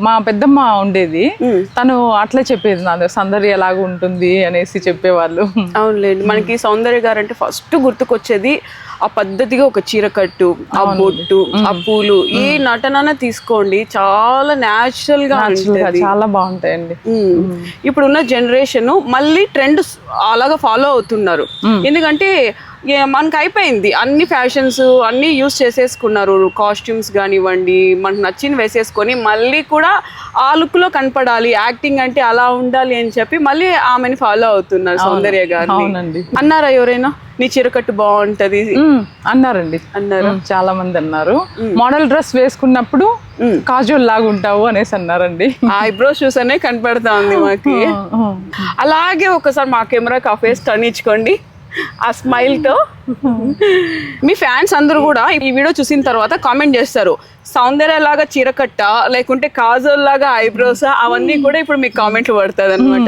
మా పెద్దమ్మ ఉండేది, తను అట్లే చెప్పేది, నాది సౌందర్య లాగా ఉంటుంది అనేసి చెప్పేవాళ్ళు. అవునులేండి, మనకి సౌందర్య గారు అంటే ఫస్ట్ గుర్తుకొచ్చేది ఆ పద్ధతిగా ఒక చీర కట్టు, ఆ బొట్టు, ఆ పూలు, ఏ నటన తీసుకోండి చాలా న్యాచురల్ గా ఉంటుంది. చాలా బాగుంటాయండి. ఇప్పుడున్న జనరేషన్ మళ్ళీ ట్రెండ్ అలాగా ఫాలో అవుతున్నారు. ఎందుకంటే మనకు అయిపోయింది, అన్ని ఫ్యాషన్స్ అన్ని యూస్ చేసేసుకున్నారు. కాస్ట్యూమ్స్ కానివ్వండి, మనకు నచ్చింది వేసేసుకొని మళ్ళీ కూడా ఆ లుక్ లో కనపడాలి, యాక్టింగ్ అంటే అలా ఉండాలి అని చెప్పి మళ్ళీ ఆమెని ఫాలో అవుతున్నారు సౌందర్య గారిని. అన్నారా ఎవరైనా నీ చీరకట్టు బాగుంటది అన్నారండి? అన్నారు, చాలా మంది అన్నారు. మోడల్ డ్రెస్ వేసుకున్నప్పుడు కాజువల్ లాగా ఉంటావు అనేసి అన్నారండి. ఐబ్రోస్ చూసానే కనపడతా ఉంది మాకి. అలాగే ఒకసారి మా కెమెరాకి ఆ ఫేస్ టర్న్ ఇచ్చుకోండి, ఆ స్మైల్ తో. మీ ఫ్యాన్స్ అందరూ కూడా ఈ వీడియో చూసిన తర్వాత కామెంట్ చేస్తారు, సౌందర్య లాగా చీరకట్ట లేకుంటే కాజోల్ లాగా ఐబ్రోసా, అవన్నీ కూడా ఇప్పుడు మీకు కామెంట్లు పడుతుంది అనమాట.